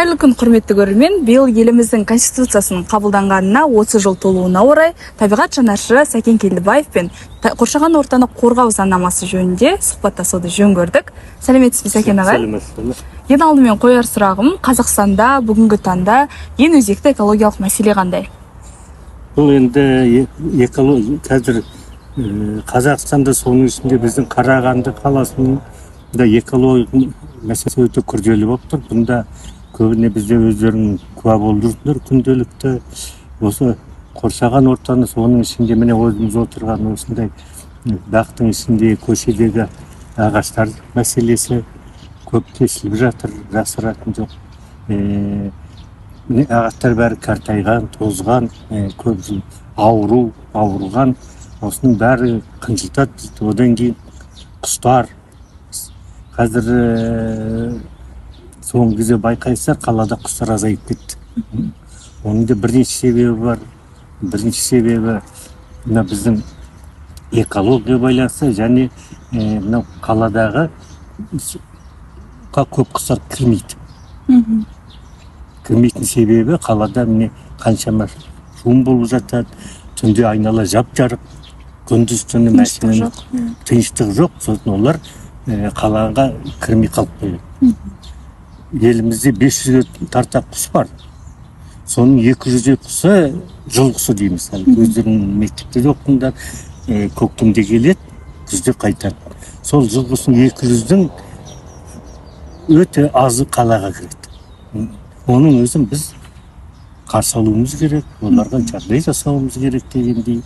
Қайырлы күн, құрметті көрермен. Биыл еліміздің Конституциясының қабылданғанына 30 жыл толуына орай табиғат жанашыры Сәкен Келдібаев пен қоршаған ортаны қорғау заңнамасы жөнінде сұхбаттасуды жөн көрдік. Сәлеметсіз бе, Сәкен ағай? Сәлеметсіз. Ең алдымен қояр сұрағым, Қазақстанда бүгінгі таңда ең өзекті экологиялық мәселе қандай? Бұл енді қазір Қазақстанда, соның ішінде біздің Қарағанды қаласында экологиялық мәселе өте күрделі болып тұр. Бұнда көбіне бізде өздерің куә болдырдыңдар күнделікті. Осы қоршаған ортаны, соның ішінде міне өзіміз отырған осындай бақтың ішінде көшедегі ағаштар мәселесі көп кесіліп жатыр, жасыратын жоқ. Ағаштар бәрі картайған, тозған, көп жыл ауырған. Осының бәрі қынжылтады. Одан кейін құстар. Қазір соңғы кезде байқайсыздар, қалада құстар азайып кетті. Оның да бірнеше себебі бар. Бірінші себебі мына біздің экология байланысты, және мынау қаладағы көп құстар кірмейді. Кірмейтін себебі қалада міне қаншама шум болып жатады. Түнде айнала жап-жарық, күндіз түні мәселен тыныштық жоқ. Сосын олар қалаға кірмей қалып қояды. Елімізде 500-ге тарта құс бар. Соның 200 құсы жыл құсы дейміз. Өздерінің мектепте оқыңдар, көктемде келеді, күзде қайтады. Сол жыл құсының 200-дің өте азы қалаға кіреді. Оның өзін біз қарсы алуымыз керек, оларға жағдай жасауымыз керек дегендей.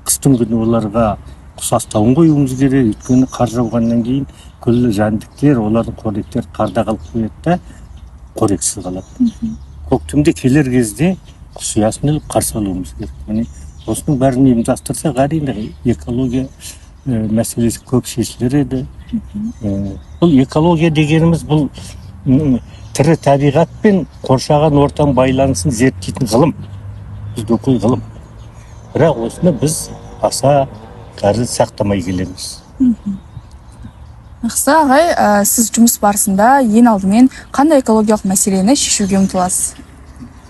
Қыстың күні оларға құс астауын қоюымыз керек. Өйткені қар жауғаннан кейін күллі жәндіктер, олардың қоректер қарда қалып қояды да қорексіз қалады. Көктемде келер кезде құс ұясын іліп қарсы алуымыз керек. Яғни осының бәрін ұйымдастырсақ, әрине экология мәселесі көп шешілер еді. Бұл экология дегеніміз бұл тірі табиғат пен қоршаған ортаның байланысын зерттейтін ғылым. Біз бүкіл ғылым. Бірақ осыны біз аса қазір сақтамай келеміз. Жақсы ағай, сіз жұмыс барысында ең алдымен қандай экологиялық мәселені шешуге ұмтыласыз?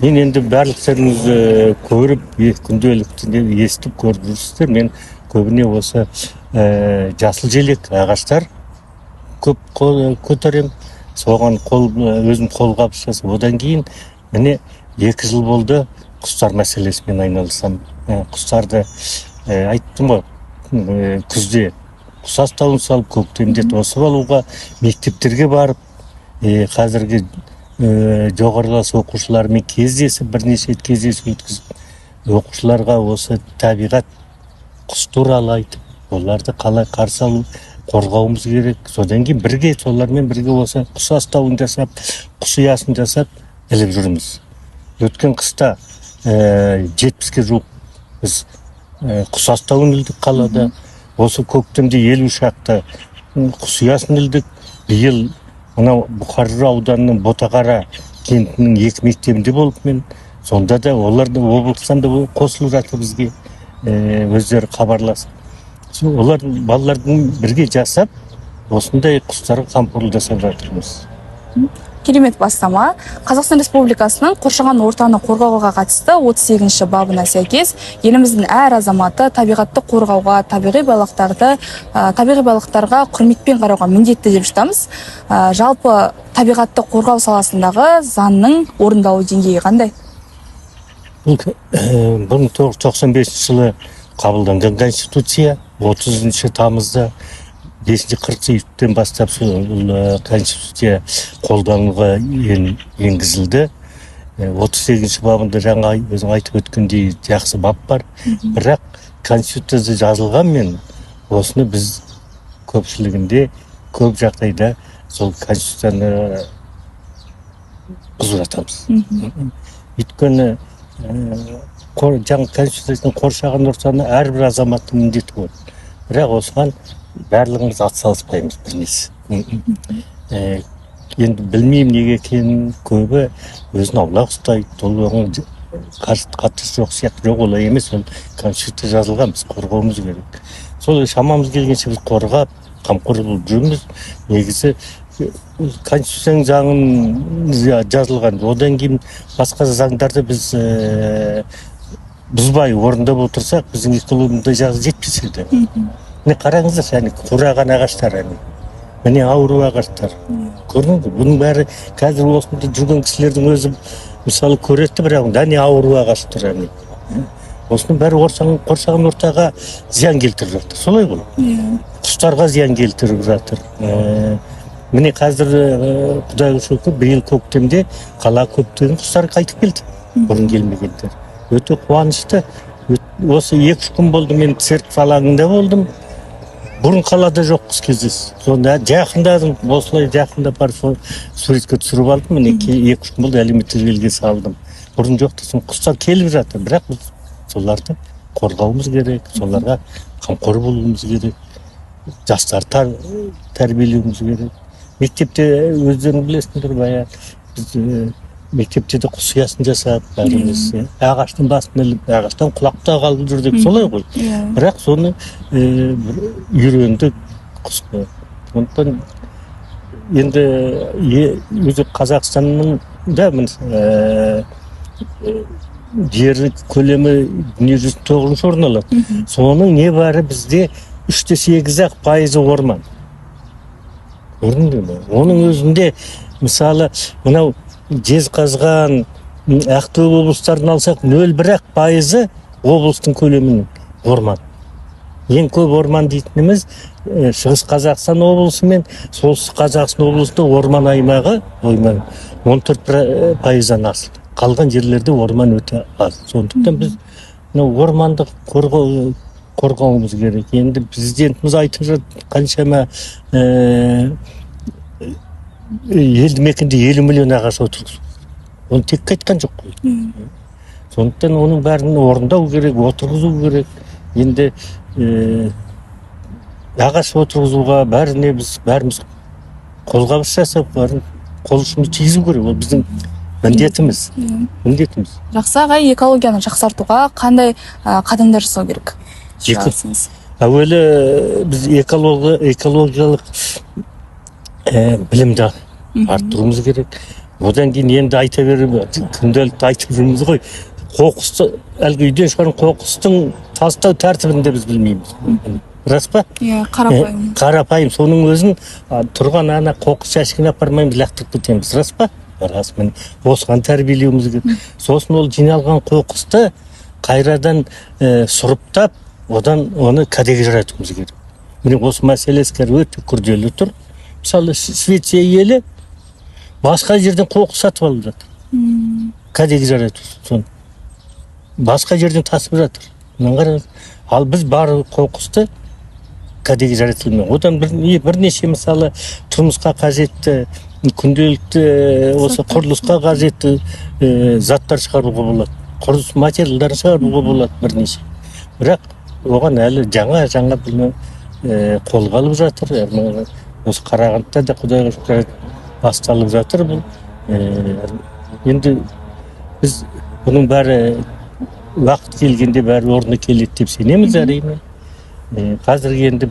Мен енді барлықтарыңыз көріп, күнделікті естіп көріп жүрсіздер. Мен көбіне осы жасыл желек ағаштар көп көтерем. Соған өзім қолғабыс жасап, одан кейін міне 2 жыл болды құстар мәселесімен айналысам. Құстарды айттым ғой, күзде құс астауын салып, көктемде тосып алуға, мектептерге барып, қазіргі жоғарылас оқушылармен кездесіп, бірнеше кездесу өткізіп, оқушыларға осы табиғат құс туралы айтып, оларды қалай қарсы алу, қорғауымыз керек. Содан кейін бірге, солармен бірге осы құс астауын жасап, құс ұясын жасап іліп жүрміз. Өткен қыста 70-ге жуық біз құс астауын ілдік қалада. Осы көктемде 50 шақты құс ұясын ілдік. Биыл мынау Бұқар ауданының Ботақара кентінің 2 мектебінде болып мен. Сонда да олар да облыстан да қосылып жатыр бізге, өздері хабарласып. Олар балалардың бірге жасап, осындай құстарға қамқорлық жасап жатырмыз. Керемет бастама. Қазақстан Республикасының қоршаған ортаны қорғауға қатысты 38-ші бабына сәйкес еліміздің әр азаматы табиғатты қорғауға, табиғи байлықтарға құрметпен қарауға міндетті деп жатамыз. Жалпы табиғатты қорғау саласындағы заңның орындалу деңгейі қандай? 1995 жылы қабылданған Конституция 30 тамызда 540 бастап Конституция қолдануға енгізілді. 38 бабында жаңа өзің айтып өткендей жақсы бап бар. Бірақ Конституцияда жазылғанмен осыны біз көпшілігінде көп жағдайда сол Конституцияны бұзып жатамыз. Өйткені жаңа Конституцияның қоршаған ортаны әрбір азаматтың міндеті болады. Бірақ осыған барлығымыз атсалыспаймыз бірнесі. Енді білмеймін неге екенін, көбі өзін аулақ ұстайды. Ол оған қатысы жоқ сияқты. Жоқ, олай емес. Ол Конституция жазылған, біз қорғауымыз керек. Сол шамамыз келгенше біз қорғап, қамқор болып жүрміз. Негізі конституцияның заңын жазылған. Одан кейін басқа заңдарды біз бұзбай орындап отырсақ, біздің экологиямызда жазы жетпес еді. Міне қараңыздар, яғни қураған ағаштар, міне ауру ағаштар. Көрдіңіз бе? Бұның бәрі қазір осында жүрген кісілердің өзі мысалы көреді, бірақ да не ауру ағаштар. Осының бәрі қоршаған ортаға зиян келтіріп жатыр. Солай ғой? Құстарға зиян келтіріп жатыр. Міне қазір Құдайға шүкір, биыл көктемде қала көптеген құстар қайтып келді. Бұрын келмегендер. Өте қуанышты. Осы 2-3 күн болды, мен церковь алаңында болдым. Бұрын қалада жоқ қыс кездесті. Сонда жақындадым, осылай жақындап барып суретке түсіріп алдым. Міне 2-3 күн болды, әлеуметтік желіге салдым. Бұрын жоқты, құстар келіп жатыр, бірақ біз соларды қорғауымыз керек, соларға қамқор болуымыз керек, жастарды тәрбиелеуіміз керек. Мектепте өздерің білесіңдер, бая біз мектепте де құс ұясын жасап, бәріміз ағаштың басын іліп, ағаштан құлақта қалып жүрдік, солай ғой. Бірақ соны үйрендік құсқа. Сондықтан енді өзі Қазақстанның да жері көлемі дүниежүзінде 9-шы орын алады. Соның не бары бізде 3-8% орман. Көрдіңдер ме? Оның өзінде мысалы мынау Жезқазған, Ақтөбе облыстарын алсақ 0,1% облыстың көлемінің орман. Ең көп орман дейтініміз Шығыс Қазақстан облысы мен Солтүстік Қазақстан облысында орман аймағы 14%-дан асты. Қалған жерлерде орман өте аз. Сондықтан біз орманды қорғауымыз керек. Енді президентіміз айтып жатыр, қаншама елді мекенде 50 миллион ағаш отырғызу. Оны тек айтқан жоқ қой. Сондықтан оның бәрін орындау керек, отырғызу керек. Енді ағаш отырғызуға бәріне бәріміз қолғабыс жасап, қол ұшымызды тигізу керек. Ол біздің міндетіміз. Жақсы ағай, экологияны жақсартуға қандай қадамдар жасау керек? Әуелі біз экологиялық білімді арттыруымыз керек. Одан кейін енді айта беріп, күнделікті айтып жүрміз ғой. Қоқысты, әлгі үйден шығарған қоқыстың тастау тәртібін біз білмейміз. Рас па? Қарапайым. Қарапайым. Соның өзін тұрған ана қоқыс жәшігіне апармаймыз, лақтырып кетеміз. Рас па? Рас. Осыған тәрбиелеуіміз керек. Сосын ол жиналған қоқысты қайрадан сұрыптап, одан оны кәдеге жаратуымыз керек. Міне осы мәселесі өте күрделі тұр. Мысалы, Швеция елі басқа жерден қоқыс сатып алып жатыр. Кәдеге жарату. Басқа жерден тасып жатыр. Ал біз бар қоқысты кәдеге жаратылмай. Одан бірнеше мысалы тұрмысқа қажетті, күнделікті осы құрылысқа қажетті заттар шығаруға болады. Құрылыс материалдарын шығаруға болады бірнеше. Бірақ оған әлі жаңа қолға алып жатыр. Осы Қарағандыда да Құдайға шүкір басталып жатыр бұл. Енді біз бұның бәрі уақыт келгенде бәрі орнына келеді деп сенеміз әрине. Қазір енді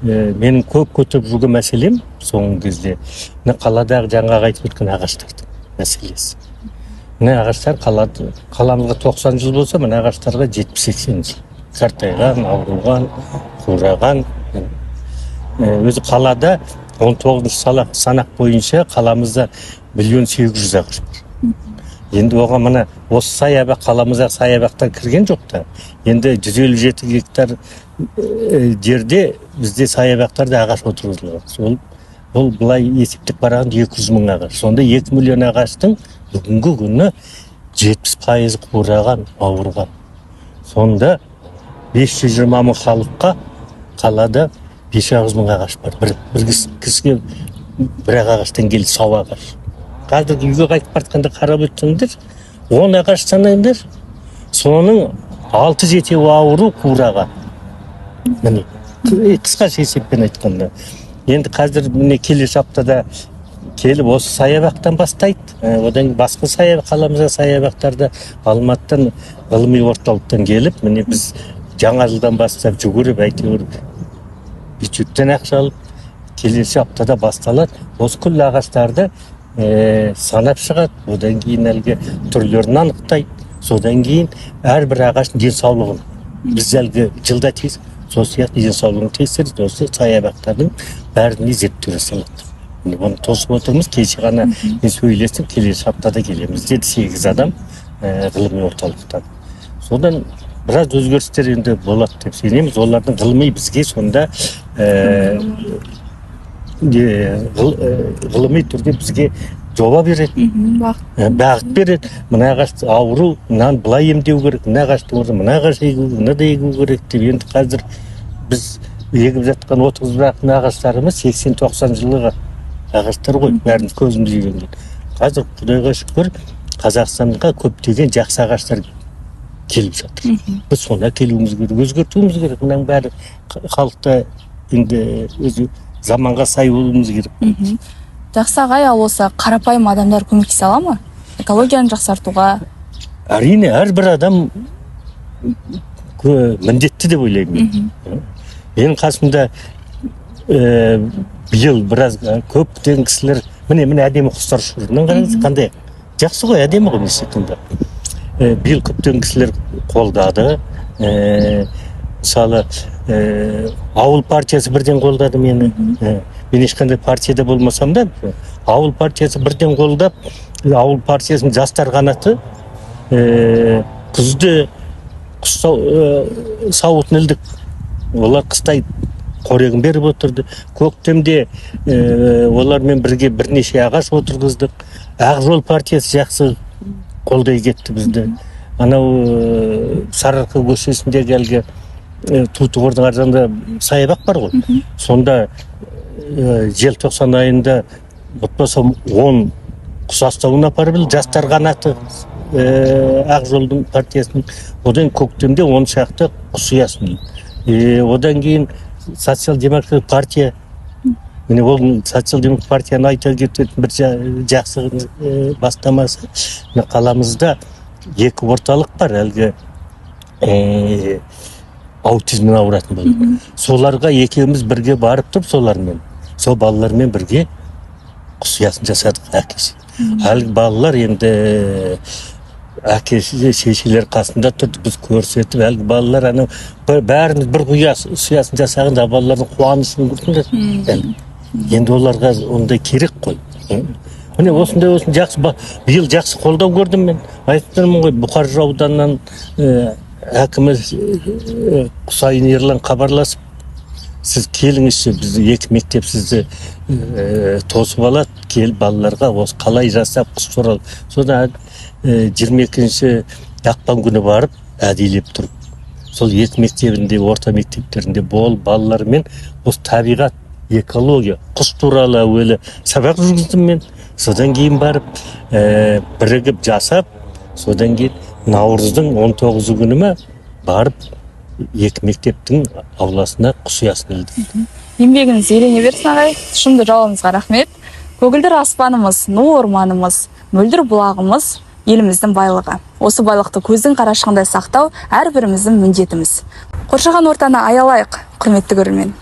менің көп көтеріп жүрген мәселем соңғы кезде қаладағы жаңағы айтып өткен ағаштардың мәселесі. Мына ағаштар қаламызға 90 жыл болса, мына ағаштарға 70-80 жыл. Қартайған, ауырған, қураған. Өзі қалада 19 санақ бойынша қаламызда 1,800,000 ағаш бар. Енді оған мына осы саябақ, қаламызға саябақтан кірген жоқ та. Енді 157 гектар жерде бізде саябақтарда ағаш отырғызылған. Ол былай есептеп қарағанда 200,000 ағаш. Сонда 2 миллион ағаштың бүгінгі күні 70% қураған, ауырған. Сонда 520 мың халыққа қалада 500,000 ағаш бар. Бір кісіге бір ағаштан келді, сау ағаш. Қазір үйге қайтып бартқанда қарап өттіңдер, 10 ағаш санайындар, соның 6-7 ауру қураған. Міне, қысқаша есеппен айтқанда. Енді қазір міне келесі аптада келіп осы саябақтан бастайды. Одан басқа қаламызға саябақтарда Алматыдан ғылыми орталықтан келіп, міне біз жаңа жылдан бастап жүгіріп, әйтеуір бюджеттен ақша алып, келесі аптада басталады. Осы күллі ағаштарды санап шығады, одан кейін әлгі түрлерін анықтайды, содан кейін әрбір ағаштың денсаулығын біз әлгі жылда сол сияқты денсаулығын тексереді, осы саябақтардың бәріне зерттеу жасалады. Оны тосып отырмыз, кеше ғана мен сөйлестім, келесі аптада келеміз деді 8 адам ғылыми орталықтан. Содан біраз өзгерістер енді болады деп сенеміз. Олардың ғылыми бізге сонда ғылыми түрде бізге жоба береді, бағыт береді. Мына ағаш ауру, мынаны былай емдеу керек, мына ағаштың орнына мына ағаш егу, мынада егу керек деп. Енді қазір біз егіп жатқан 30 жатқан ағаштарымыз 80-90 жылғы ағаштар ғой, бәріміз көзіміз үйренген. Қазір Құдайға шүкір Қазақстанға көптеген жақсы ағаштар келіп жатыр. Біз соны келуіміз керек, өзгертуіміз керек. Мұның бәрі халықта енді өзі заманға сай болуымыз керек. Жақсы ағай, ал осы қарапайым адамдар көмектесе ала ма? Экологияны жақсартуға? Әрине, әрбір адам міндетті деп ойлаймын. Менің қасымда биыл біраз көптеген кісілер, міне әдемі құстар ұшып жүр. Қараңыз, қандай жақсы ғой, әдемі ғой мектептің. Биыл көптеген кісілер қолдады. Мысалы, ауыл партиясы бірден қолдады мені. Мен ешқандай партияда болмасам да, ауыл партиясы бірден қолдап, ауыл партиясының жастар қанаты күзде құс сауытын ілдік. Олар қыстай қорегін беріп отырды. Көктемде олармен бірге бірнеше ағаш отырғыздық. Ақжол партиясы жақсы қолдай кетті бізді. Анау Сарыарқа көшесіндегі әлгі Тутұғырдың аржағында саябақ бар ғой. Сонда желтоқсан айында отбасым 10 құс астауын апарып жастар қанаты Ақжолдың партиясының. Одан көктемде 10 шақты құс ұясын. Одан кейін социал-демократ партия, міне ол социал-демократ партияны айта кететін бір жақсы бастамасы. Қаламызда 2 орталық бар, әлгі аутизммен ауыратын балалар. Соларға екеуміз бірге барып тұрып, солармен, сол балалармен бірге құс ұясын жасадық әкесі. Әлгі балалар енді әкесі шешелер қасында тұрды, біз көрсетіп, әлгі балалар бәріміз бір ұясын жасағанда балалардың қуанышын көрдіңдер. Енді оларға ондай керек қой. Міне осындай жақсы, биыл жақсы қолдау көрдім мен. Айтып ғой, Бұқар ауданынан әкімі Құсайын Ерлан хабарласып, сіз келіңізші, біз 2 мектеп сізді тосып алады, кел балаларға осы қалай жасап құс туралы. Содан 22 ақпан күні барып әдейлеп тұрып, сол 2 мектебінде, орта мектептерінде балалармен осы табиғат, экология, құс туралы әуелі сабақ жүргіздім мен. Содан кейін барып бірігіп жасап, содан кейін Наурыздың 19 күні барып 2 мектептің ауласына құс ұясын ілдік. Еңбегіңіз елене берсін ағай. Тұшымды жауабыңызға рахмет. Көгілдір аспанымыз, ну орманымыз, мөлдір бұлағымыз еліміздің байлығы. Осы байлықты көздің қарашығындай сақтау әрбіріміздің міндетіміз. Қоршаған ортаны аялайық, құрметті көрермен.